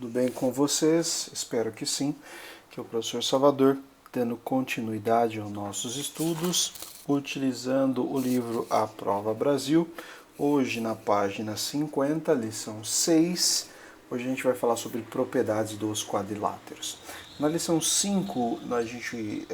Tudo bem com vocês? Espero que sim. Que é o professor Salvador, dando continuidade aos nossos estudos, utilizando o livro A Prova Brasil. Hoje na página 50, lição 6, hoje a gente vai falar sobre propriedades dos quadriláteros. Na lição 5, a gente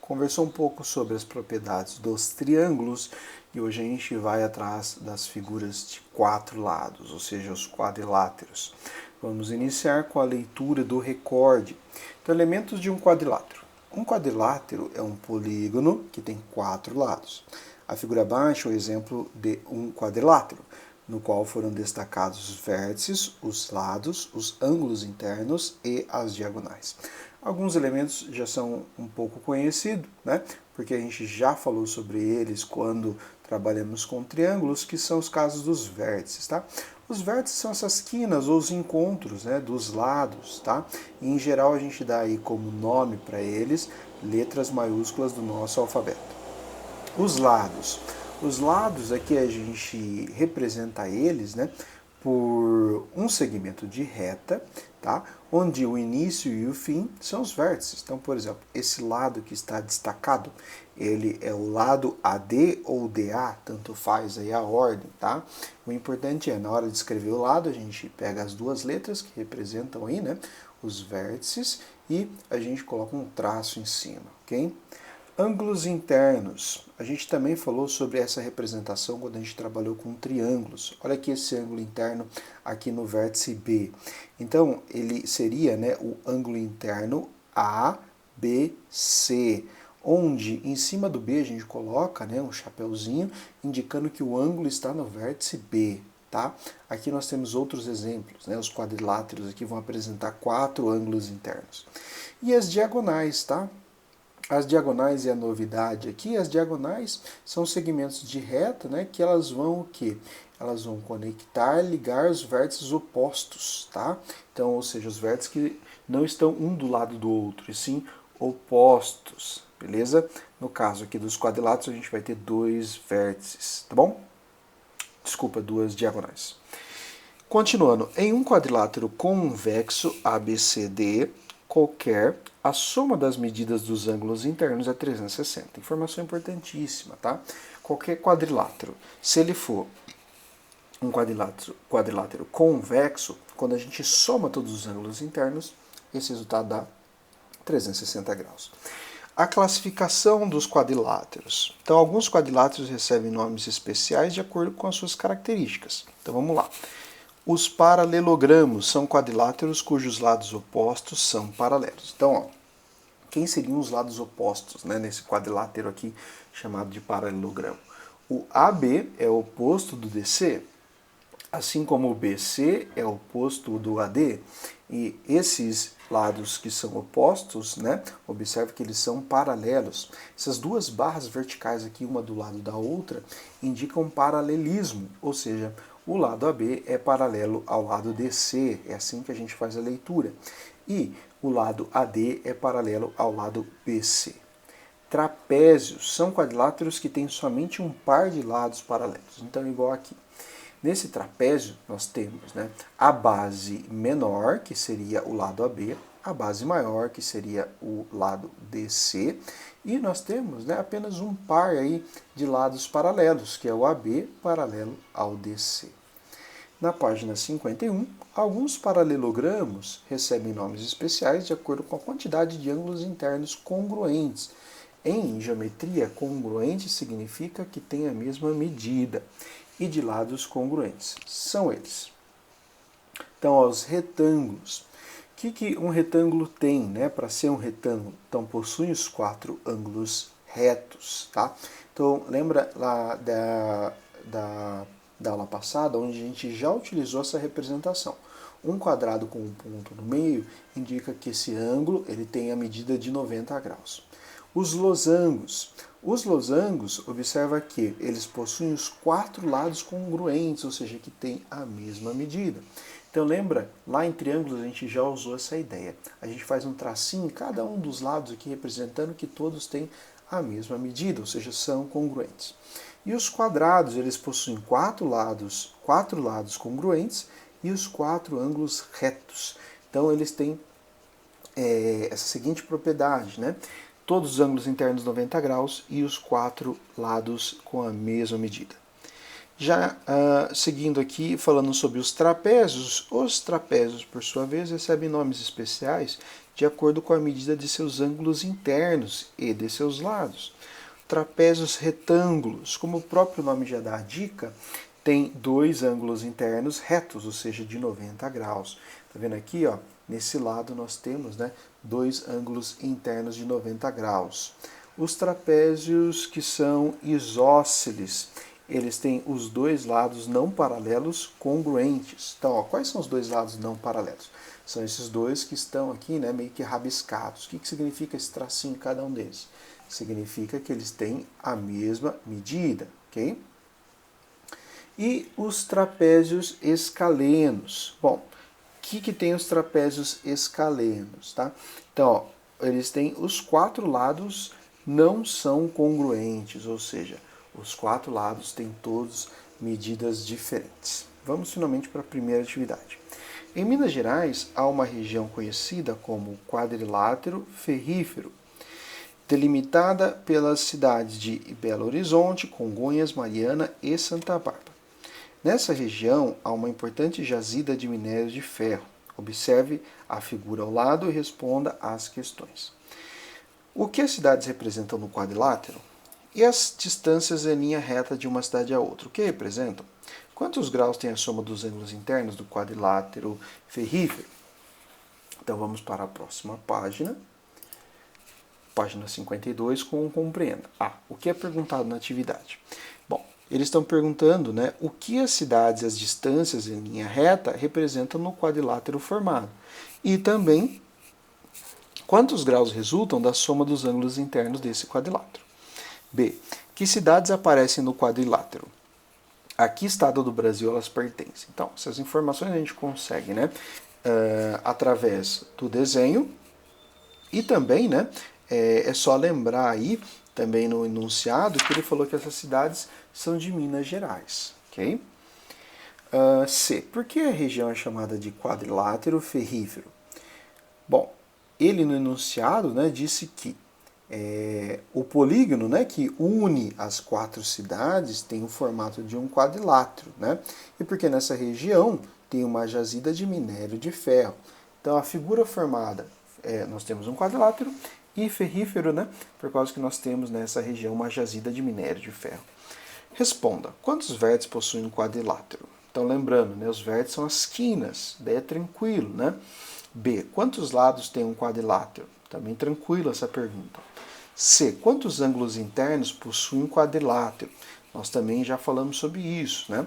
conversou um pouco sobre as propriedades dos triângulos e hoje a gente vai atrás das figuras de quatro lados, ou seja, os quadriláteros. Vamos iniciar com a leitura do recorde. Então, elementos de um quadrilátero. Um quadrilátero é um polígono que tem quatro lados. A figura abaixo é o exemplo de um quadrilátero, no qual foram destacados os vértices, os lados, os ângulos internos e as diagonais. Alguns elementos já são um pouco conhecidos, né? Porque a gente já falou sobre eles quando trabalhamos com triângulos, que são os casos dos vértices, tá? Os vértices são essas quinas ou os encontros, né, dos lados, tá? E, em geral a gente dá aí como nome para eles letras maiúsculas do nosso alfabeto. Os lados. Os lados aqui a gente representa eles, né, por um segmento de reta, tá? Onde o início e o fim são os vértices. Então, por exemplo, esse lado que está destacado, ele é o lado AD ou DA, tanto faz aí a ordem, tá? O importante é, na hora de escrever o lado, a gente pega as duas letras que representam aí, né, os vértices e a gente coloca um traço em cima, ok? Ângulos internos. A gente também falou sobre essa representação quando a gente trabalhou com triângulos. Olha aqui esse ângulo interno aqui no vértice B. Então, ele seria, né, o ângulo interno ABC, onde em cima do B a gente coloca, né, um chapeuzinho indicando que o ângulo está no vértice B. Tá? Aqui nós temos outros exemplos, né? Os quadriláteros aqui vão apresentar quatro ângulos internos. E as diagonais, tá? As diagonais é a novidade aqui. As diagonais são segmentos de reta, né, que elas vão o quê? Elas vão conectar, ligar os vértices opostos, tá? Então, ou seja, os vértices que não estão um do lado do outro, e sim opostos, beleza? No caso aqui dos quadriláteros, a gente vai ter dois vértices, tá bom? Desculpa, duas diagonais. Continuando, em um quadrilátero convexo ABCD, qualquer, a soma das medidas dos ângulos internos é 360. Informação importantíssima, tá? Qualquer quadrilátero, se ele for um quadrilátero convexo, quando a gente soma todos os ângulos internos, esse resultado dá 360 graus. A classificação dos quadriláteros. Então, alguns quadriláteros recebem nomes especiais de acordo com as suas características. Então, vamos lá. Os paralelogramos são quadriláteros cujos lados opostos são paralelos. Então, ó, quem seriam os lados opostos, né, nesse quadrilátero aqui chamado de paralelogramo? O AB é o oposto do DC, assim como o BC é o oposto do AD, e esses lados que são opostos, né, observe que eles são paralelos. Essas duas barras verticais aqui, uma do lado da outra, indicam paralelismo, ou seja, o lado AB é paralelo ao lado DC, é assim que a gente faz a leitura. E o lado AD é paralelo ao lado BC. Trapézios são quadriláteros que têm somente um par de lados paralelos, então igual aqui. Nesse trapézio, nós temos, né, a base menor, que seria o lado AB, a base maior, que seria o lado DC, e nós temos, né, apenas um par aí de lados paralelos, que é o AB paralelo ao DC. Na página 51, alguns paralelogramos recebem nomes especiais de acordo com a quantidade de ângulos internos congruentes. Em geometria, congruente significa que tem a mesma medida, e de lados congruentes. São eles. Então, os retângulos. O que um retângulo tem, né, para ser um retângulo? Então, possui os quatro ângulos retos. Tá? Então, lembra lá da aula passada, onde a gente já utilizou essa representação. Um quadrado com um ponto no meio indica que esse ângulo ele tem a medida de 90 graus. Os losangos. Os losangos, observa que eles possuem os quatro lados congruentes, ou seja, que tem a mesma medida. Então lembra, lá em triângulos a gente já usou essa ideia. A gente faz um tracinho em cada um dos lados aqui, representando que todos têm a mesma medida, ou seja, são congruentes. E os quadrados, eles possuem quatro lados congruentes e os quatro ângulos retos. Então eles têm essa seguinte propriedade, né? Todos os ângulos internos 90 graus e os 4 lados com a mesma medida. Já seguindo aqui, falando sobre os trapézios, por sua vez, recebem nomes especiais de acordo com a medida de seus ângulos internos e de seus lados. Trapézios retângulos, como o próprio nome já dá a dica, tem dois ângulos internos retos, ou seja, de 90 graus. Tá vendo aqui, ó? Nesse lado nós temos, né, dois ângulos internos de 90 graus. Os trapézios que são isósceles, eles têm os dois lados não paralelos congruentes. Então, ó, quais são os dois lados não paralelos? São esses dois que estão aqui, né, meio que rabiscados. O que significa esse tracinho em cada um deles? Significa que eles têm a mesma medida, ok? E os trapézios escalenos. Bom, o que tem os trapézios escalenos, tá? Então, ó, eles têm os 4 lados não são congruentes, ou seja, os 4 lados têm todos medidas diferentes. Vamos finalmente para a primeira atividade. Em Minas Gerais, há uma região conhecida como quadrilátero ferrífero, delimitada pelas cidades de Belo Horizonte, Congonhas, Mariana e Santa Bárbara. Nessa região há uma importante jazida de minério de ferro. Observe a figura ao lado e responda às questões. O que as cidades representam no quadrilátero? E as distâncias em linha reta de uma cidade a outra? O que representam? Quantos graus tem a soma dos ângulos internos do quadrilátero ferrífero? Então vamos para a próxima página. Página 52 com o compreenda. O que é perguntado na atividade? Bom, eles estão perguntando, né, o que as cidades e as distâncias em linha reta representam no quadrilátero formado. E também quantos graus resultam da soma dos ângulos internos desse quadrilátero. B. Que cidades aparecem no quadrilátero? A que estado do Brasil elas pertencem? Então, essas informações a gente consegue, né, através do desenho e também, né, é só lembrar aí, também no enunciado, que ele falou que essas cidades são de Minas Gerais, ok? C. Por que a região é chamada de quadrilátero ferrífero? Bom, ele no enunciado, né, disse que o polígono, né, que une as 4 cidades tem o formato de um quadrilátero, né? E porque nessa região tem uma jazida de minério de ferro. Então a figura formada, nós temos um quadrilátero e ferrífero, né, por causa que nós temos nessa região uma jazida de minério de ferro. Responda, quantos vértices possui um quadrilátero? Então lembrando, né, os vértices são as quinas, daí é tranquilo, né? B, quantos lados tem um quadrilátero? Também tranquilo essa pergunta. C, quantos ângulos internos possui um quadrilátero? Nós também já falamos sobre isso, né?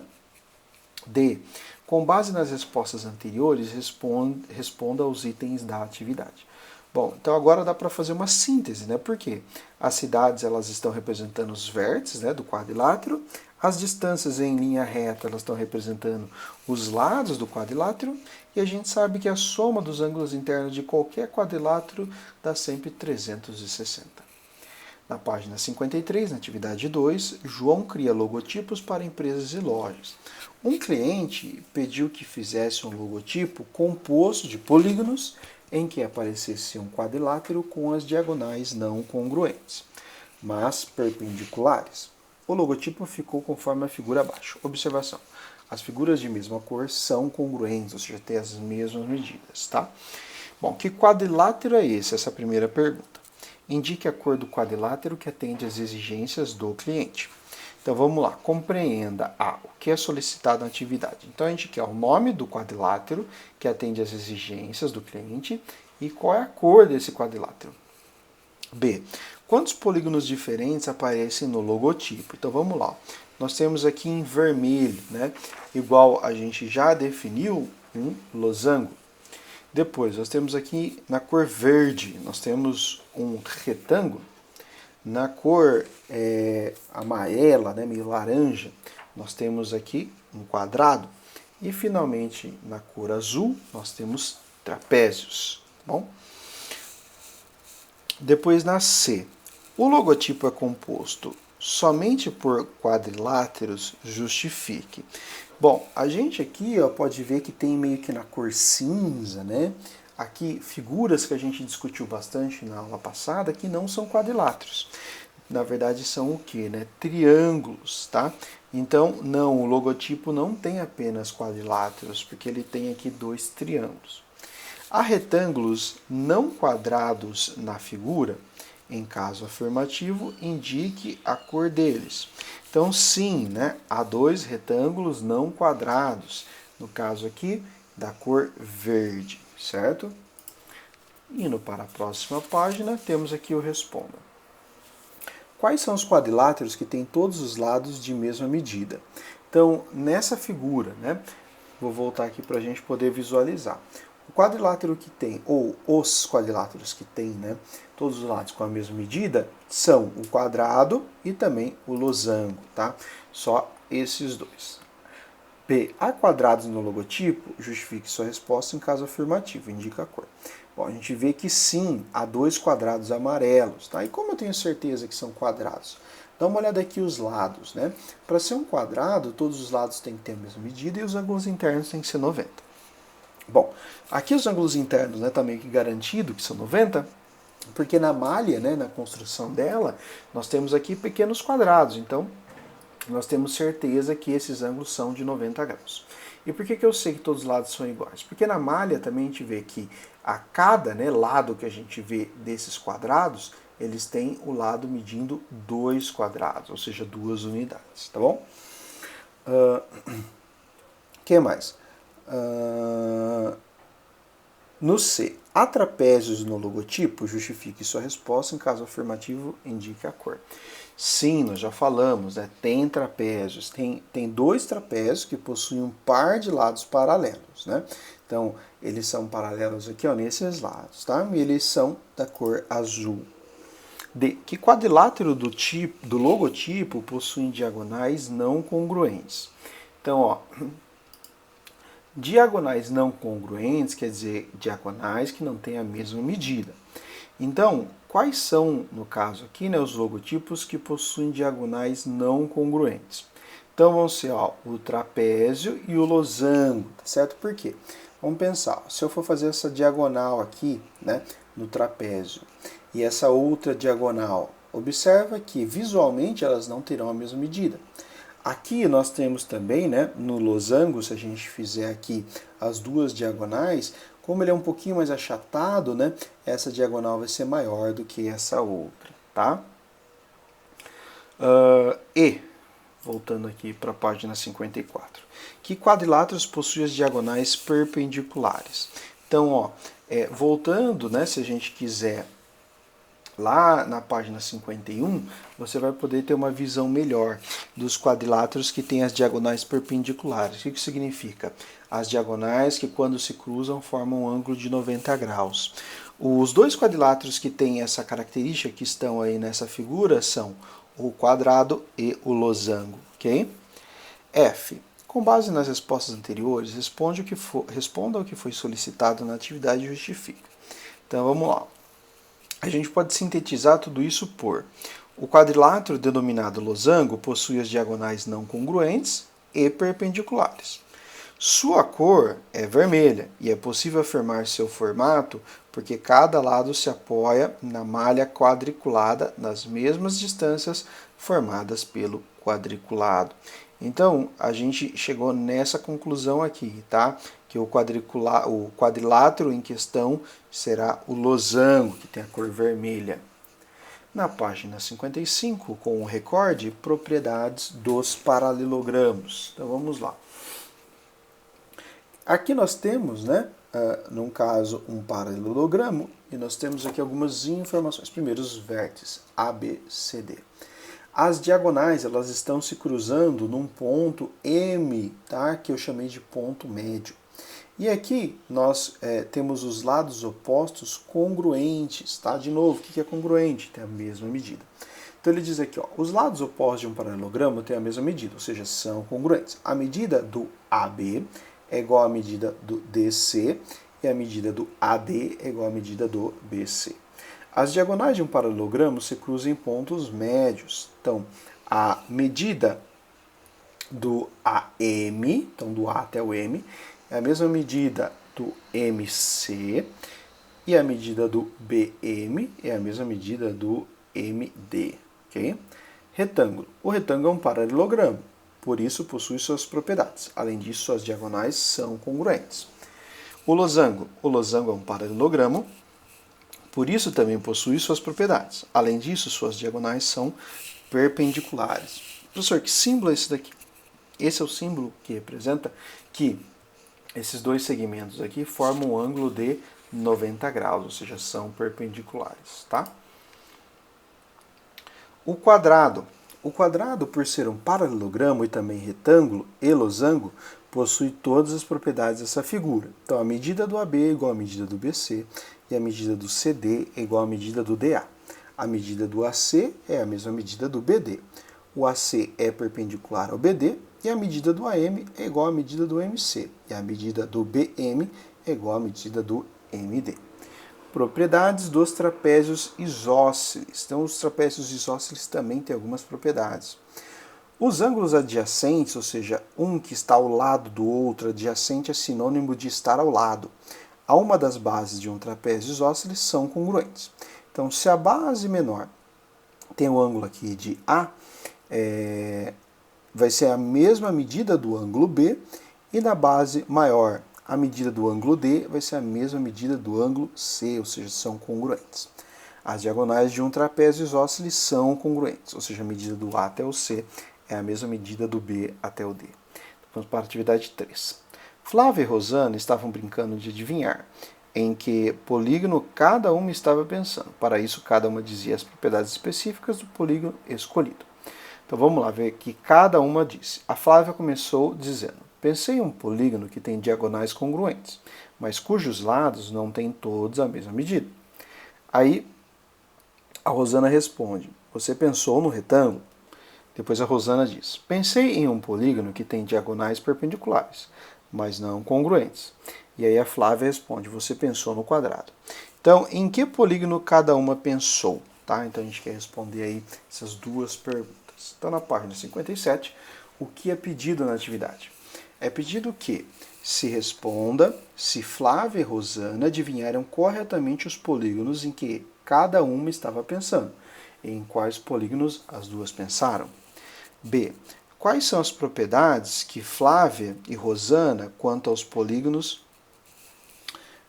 D, com base nas respostas anteriores, responda aos itens da atividade. Bom, então agora dá para fazer uma síntese, né? Porque as cidades elas estão representando os vértices, né, do quadrilátero, as distâncias em linha reta elas estão representando os lados do quadrilátero, e a gente sabe que a soma dos ângulos internos de qualquer quadrilátero dá sempre 360. Na página 53, na atividade 2, João cria logotipos para empresas e lojas. Um cliente pediu que fizesse um logotipo composto de polígonos em que aparecesse um quadrilátero com as diagonais não congruentes, mas perpendiculares. O logotipo ficou conforme a figura abaixo. Observação. As figuras de mesma cor são congruentes, ou seja, têm as mesmas medidas, tá? Bom, que quadrilátero é esse? Essa é a primeira pergunta. Indique a cor do quadrilátero que atende às exigências do cliente. Então vamos lá, compreenda o que é solicitado na atividade. Então a gente quer o nome do quadrilátero que atende às exigências do cliente e qual é a cor desse quadrilátero. B, quantos polígonos diferentes aparecem no logotipo? Então vamos lá, nós temos aqui em vermelho, né? Igual a gente já definiu um losango. Depois nós temos aqui na cor verde, nós temos um retângulo. Na cor amarela, né, meio laranja, nós temos aqui um quadrado. E finalmente, na cor azul, nós temos trapézios. Bom? Depois na C. O logotipo é composto somente por quadriláteros? Justifique. Bom, a gente aqui ó, pode ver que tem meio que na cor cinza, né? Aqui figuras que a gente discutiu bastante na aula passada que não são quadriláteros. Na verdade são o que, né? Triângulos, tá? Então, não, o logotipo não tem apenas quadriláteros, porque ele tem aqui dois triângulos. Há retângulos não quadrados na figura? Em caso afirmativo, indique a cor deles. Então, sim, né? Há dois retângulos não quadrados. No caso aqui, da cor verde, certo? Indo para a próxima página, temos aqui o Responda. Quais são os quadriláteros que têm todos os lados de mesma medida? Então, nessa figura, né, vou voltar aqui para a gente poder visualizar. O quadrilátero que tem, ou os quadriláteros que têm, né, todos os lados com a mesma medida, são o quadrado e também o losango, tá? Só esses dois. B. Há quadrados no logotipo? Justifique sua resposta em caso afirmativo, indica a cor. Bom, a gente vê que sim, há dois quadrados amarelos, tá? E como eu tenho certeza que são quadrados? Dá uma olhada aqui os lados, né? Para ser um quadrado, todos os lados têm que ter a mesma medida e os ângulos internos têm que ser 90. Bom, aqui os ângulos internos, né, tá meio que garantido que são 90, porque na malha, né, na construção dela, nós temos aqui pequenos quadrados, então nós temos certeza que esses ângulos são de 90 graus. E por que eu sei que todos os lados são iguais? Porque na malha também a gente vê que a cada, né, lado que a gente vê desses quadrados, eles têm o lado medindo 2 quadrados, ou seja, 2 unidades, tá bom? Que mais? No C, há trapézios no logotipo? Justifique sua resposta. Em caso afirmativo, indique a cor. Sim, nós já falamos, né? Tem trapézios. Tem dois trapézios que possuem um par de lados paralelos, né? Então, eles são paralelos aqui, ó, nesses lados, tá? E eles são da cor azul. D. Que quadrilátero do logotipo possuem diagonais não congruentes? Então, ó, diagonais não congruentes quer dizer diagonais que não têm a mesma medida. Então, quais são, no caso aqui, né, os logotipos que possuem diagonais não congruentes? Então, vão ser ó, o trapézio e o losango, tá certo? Por quê? Vamos pensar, se eu for fazer essa diagonal aqui, né, no trapézio, e essa outra diagonal, observa que visualmente elas não terão a mesma medida. Aqui nós temos também, né, no losango, se a gente fizer aqui as duas diagonais, como ele é um pouquinho mais achatado, né, essa diagonal vai ser maior do que essa outra, tá? Voltando aqui para a página 54. Que quadriláteros possuem as diagonais perpendiculares? Então, ó, voltando, né, se a gente quiser lá na página 51, você vai poder ter uma visão melhor dos quadriláteros que têm as diagonais perpendiculares. O que isso significa? As diagonais que, quando se cruzam, formam um ângulo de 90 graus. Os dois quadriláteros que têm essa característica, que estão aí nessa figura, são o quadrado e o losango. Ok? F. Com base nas respostas anteriores, responda ao que foi solicitado na atividade e justifique. Então, vamos lá. A gente pode sintetizar tudo isso por: o quadrilátero denominado losango possui as diagonais não congruentes e perpendiculares. Sua cor é vermelha e é possível afirmar seu formato porque cada lado se apoia na malha quadriculada nas mesmas distâncias formadas pelo quadriculado. Então, a gente chegou nessa conclusão aqui, tá? Que o quadrilátero em questão será o losango, que tem a cor vermelha. Na página 55, com o recorde, propriedades dos paralelogramos. Então, vamos lá. Aqui nós temos, né, num caso, um paralelogramo, e nós temos aqui algumas informações. Primeiro, os vértices, A, B, C, D. As diagonais, elas estão se cruzando num ponto M, tá, que eu chamei de ponto médio. E aqui nós temos os lados opostos congruentes, tá? De novo, o que é congruente? Tem a mesma medida. Então ele diz aqui, ó, os lados opostos de um paralelogramo têm a mesma medida, ou seja, são congruentes. A medida do AB é igual à medida do DC e a medida do AD é igual à medida do BC. As diagonais de um paralelogramo se cruzam em pontos médios. Então, a medida do AM, então do A até o M, é a mesma medida do MC, e a medida do BM é a mesma medida do MD, ok? Retângulo. O retângulo é um paralelogramo, por isso possui suas propriedades. Além disso, suas diagonais são congruentes. O losango. O losango é um paralelogramo, por isso também possui suas propriedades. Além disso, suas diagonais são perpendiculares. Professor, que símbolo é esse daqui? Esse é o símbolo que representa que esses dois segmentos aqui formam um ângulo de 90 graus, ou seja, são perpendiculares, tá? O quadrado. O quadrado, por ser um paralelogramo e também retângulo e losango, possui todas as propriedades dessa figura. Então, a medida do AB é igual à medida do BC e a medida do CD é igual à medida do DA. A medida do AC é a mesma medida do BD. O AC é perpendicular ao BD e a medida do AM é igual à medida do MC. E a medida do BM é igual à medida do MD. Propriedades dos trapézios isósceles. Então, os trapézios isósceles também têm algumas propriedades. Os ângulos adjacentes, ou seja, um que está ao lado do outro, adjacente é sinônimo de estar ao lado. A uma das bases de um trapézio isósceles são congruentes. Então, se a base menor tem o ângulo aqui de A, vai ser a mesma medida do ângulo B, e na base maior, a medida do ângulo D vai ser a mesma medida do ângulo C, ou seja, são congruentes. As diagonais de um trapézio isósceles são congruentes, ou seja, a medida do A até o C é a mesma medida do B até o D. Vamos para a atividade 3. Flávia e Rosana estavam brincando de adivinhar em que polígono cada uma estava pensando. Para isso, cada uma dizia as propriedades específicas do polígono escolhido. Então vamos lá ver o que cada uma disse. A Flávia começou dizendo: pensei em um polígono que tem diagonais congruentes, mas cujos lados não têm todos a mesma medida. Aí a Rosana responde: você pensou no retângulo? Depois a Rosana diz: pensei em um polígono que tem diagonais perpendiculares, mas não congruentes. E aí a Flávia responde: você pensou no quadrado. Então, em que polígono cada uma pensou? Tá? Então a gente quer responder aí essas duas perguntas. Então, na página 57, o que é pedido na atividade? É pedido que se responda se Flávia e Rosana adivinharam corretamente os polígonos em que cada uma estava pensando. Em quais polígonos as duas pensaram? B. Quais são as propriedades que Flávia e Rosana, quanto aos polígonos,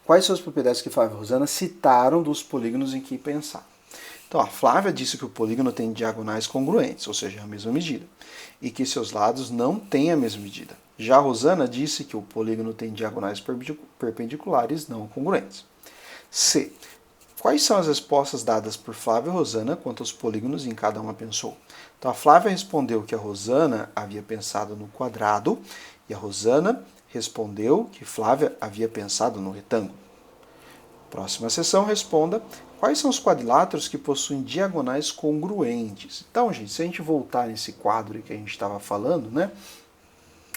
quais são as propriedades que Flávia e Rosana citaram dos polígonos em que pensaram? Então, a Flávia disse que o polígono tem diagonais congruentes, ou seja, a mesma medida, e que seus lados não têm a mesma medida. Já a Rosana disse que o polígono tem diagonais perpendiculares não congruentes. C. Quais são as respostas dadas por Flávia e Rosana quanto aos polígonos em cada uma pensou? Então, a Flávia respondeu que a Rosana havia pensado no quadrado e a Rosana respondeu que Flávia havia pensado no retângulo. Próxima sessão, responda quais são os quadriláteros que possuem diagonais congruentes. Então, gente, se a gente voltar nesse quadro que a gente estava falando, né,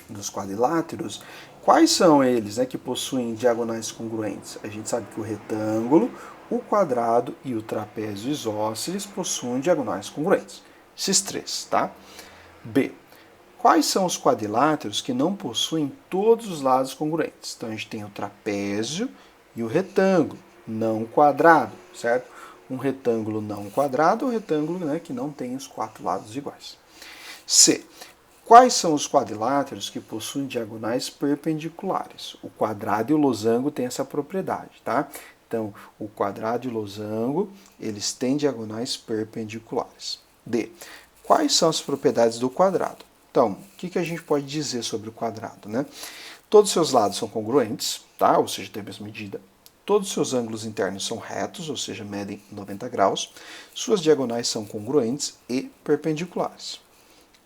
dos quadriláteros, quais são eles, né, que possuem diagonais congruentes? A gente sabe que o retângulo, o quadrado e o trapézio isósceles possuem diagonais congruentes. Esses três, tá? B. Quais são os quadriláteros que não possuem todos os lados congruentes? Então, a gente tem o trapézio e o retângulo, não quadrado, certo? Um retângulo não quadrado é um retângulo, né, que não tem os quatro lados iguais. C. Quais são os quadriláteros que possuem diagonais perpendiculares? O quadrado e o losango têm essa propriedade, tá? Então, o quadrado e o losango, eles têm diagonais perpendiculares. D. Quais são as propriedades do quadrado? Então, o que a gente pode dizer sobre o quadrado, né? Todos os seus lados são congruentes, tá? Ou seja, tem a mesma medida. Todos os seus ângulos internos são retos, ou seja, medem 90 graus. Suas diagonais são congruentes e perpendiculares.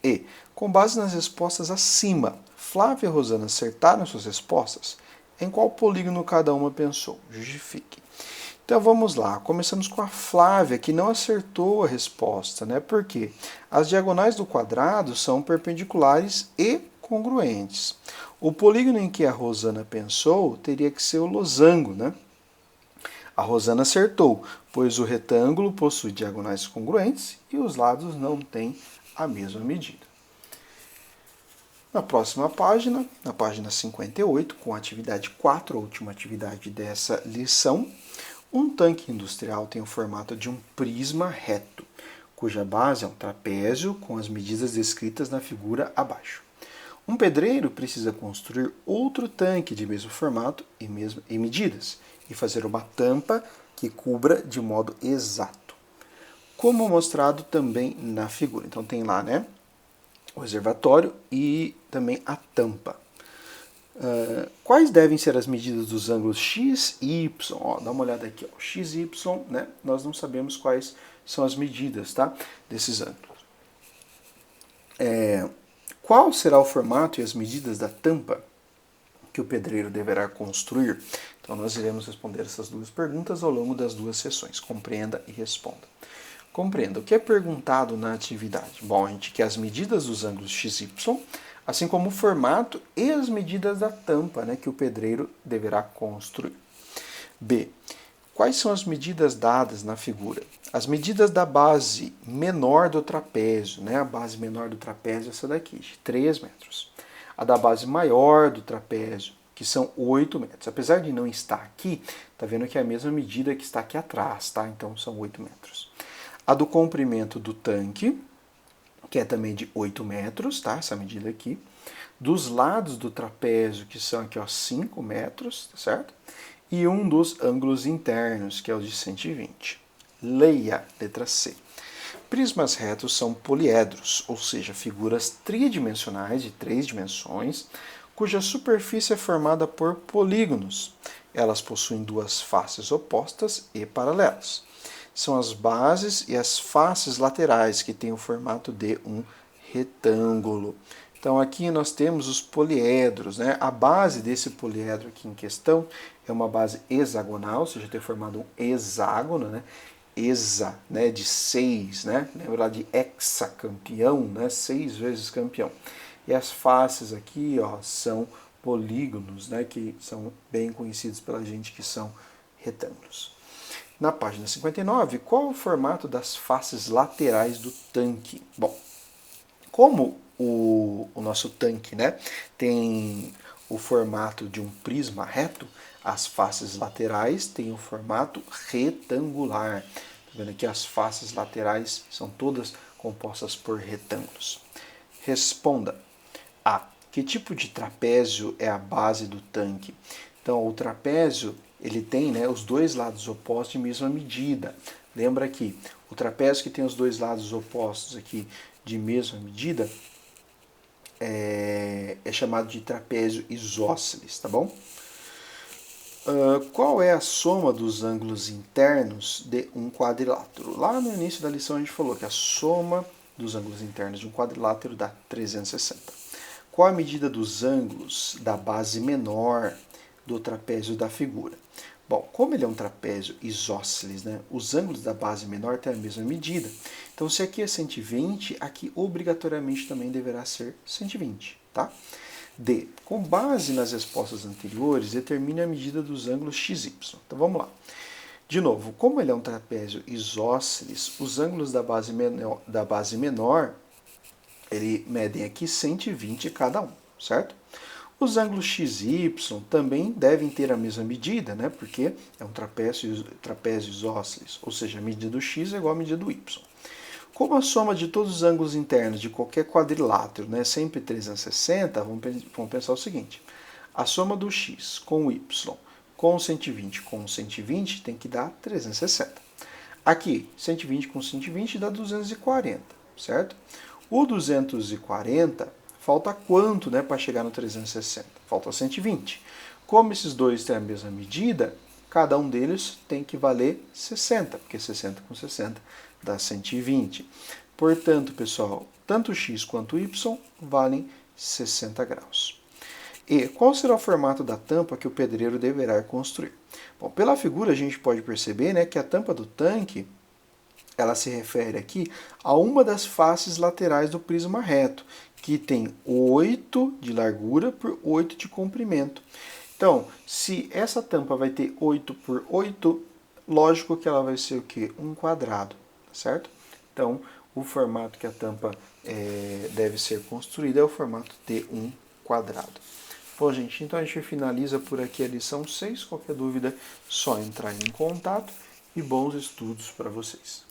E, com base nas respostas acima, Flávia e Rosana acertaram suas respostas? Em qual polígono cada uma pensou? Justifique. Então vamos lá, começamos com a Flávia, que não acertou a resposta, né? Por quê? As diagonais do quadrado são perpendiculares e congruentes. O polígono em que a Rosana pensou teria que ser o losango, né? A Rosana acertou, pois o retângulo possui diagonais congruentes e os lados não têm a mesma medida. Na próxima página, na página 58, com a atividade 4, a última atividade dessa lição, um tanque industrial tem o formato de um prisma reto, cuja base é um trapézio com as medidas descritas na figura abaixo. Um pedreiro precisa construir outro tanque de mesmo formato e medidas e fazer uma tampa que cubra de modo exato, como mostrado também na figura. Então tem lá, né, o reservatório e também a tampa. Quais devem ser as medidas dos ângulos x e y? Ó, dá uma olhada aqui, ó. X e y, né? Nós não sabemos quais são as medidas, tá, desses ângulos. Qual será o formato e as medidas da tampa que o pedreiro deverá construir? Então nós iremos responder essas duas perguntas ao longo das duas sessões. Compreenda e responda. Compreenda. O que é perguntado na atividade? Bom, a gente quer as medidas dos ângulos x e y, assim como o formato e as medidas da tampa, né, que o pedreiro deverá construir. B. Quais são as medidas dadas na figura? As medidas da base menor do trapézio, né? A base menor do trapézio é essa daqui, de 3 metros. A da base maior do trapézio, que são 8 metros. Apesar de não estar aqui, tá vendo que é a mesma medida que está aqui atrás, tá? Então são 8 metros. A do comprimento do tanque, que é também de 8 metros, tá? Essa medida aqui. Dos lados do trapézio, que são aqui, ó, 5 metros, tá certo? E um dos ângulos internos, que é o de 120. Leia, letra C. Prismas retos são poliedros, ou seja, figuras tridimensionais de 3 dimensões, cuja superfície é formada por polígonos. Elas possuem duas faces opostas e paralelas. São as bases e as faces laterais que têm o formato de um retângulo. Então aqui nós temos os poliedros, né? A base desse poliedro aqui em questão é uma base hexagonal, ou seja, ter formado um hexágono, né? Hexa, né? De 6, né? Lembra lá de hexacampeão, né? 6 vezes campeão. E as faces aqui, ó, são polígonos, né? Que são bem conhecidos pela gente que são retângulos. Na página 59, qual é o formato das faces laterais do tanque? Bom, como o nosso tanque, né, tem o formato de um prisma reto, as faces laterais têm o formato retangular. Tá vendo aqui? As faces laterais são todas compostas por retângulos. Responda. A. Que tipo de trapézio é a base do tanque? Então, o trapézio ele tem, né, os dois lados opostos de mesma medida. Lembra que o trapézio que tem os dois lados opostos aqui de mesma medida é chamado de trapézio isósceles, tá bom? Qual é a soma dos ângulos internos de um quadrilátero? Lá no início da lição a gente falou que a soma dos ângulos internos de um quadrilátero dá 360. Qual a medida dos ângulos da base menor do trapézio da figura? Bom, como ele é um trapézio isósceles, né, os ângulos da base menor têm a mesma medida. Então, se aqui é 120, aqui obrigatoriamente também deverá ser 120, tá? D. Com base nas respostas anteriores, determine a medida dos ângulos x e y. Então, vamos lá. De novo, como ele é um trapézio isósceles, os ângulos da base menor ele medem aqui 120 cada um, certo? Os ângulos x e y também devem ter a mesma medida, né? Porque é um trapézio isósceles, ou seja, a medida do x é igual à medida do y. Como a soma de todos os ângulos internos de qualquer quadrilátero, né, sempre 360, vamos pensar o seguinte. A soma do x com o y com 120 com 120 tem que dar 360. Aqui, 120 com 120 dá 240, certo? O 240, falta quanto, né, para chegar no 360? Falta 120. Como esses dois têm a mesma medida, cada um deles tem que valer 60, porque 60 com 60 dá 120. Portanto, pessoal, tanto x quanto y valem 60 graus. E qual será o formato da tampa que o pedreiro deverá construir? Bom, pela figura a gente pode perceber, né, que a tampa do tanque ela se refere aqui a uma das faces laterais do prisma reto, que tem 8 de largura por 8 de comprimento. Então, se essa tampa vai ter 8 por 8, lógico que ela vai ser o quê? Um quadrado, certo? Então, o formato que a tampa deve ser construída é o formato T1 quadrado. Bom, gente, então a gente finaliza por aqui a lição 6. Qualquer dúvida, só entrar em contato e bons estudos para vocês.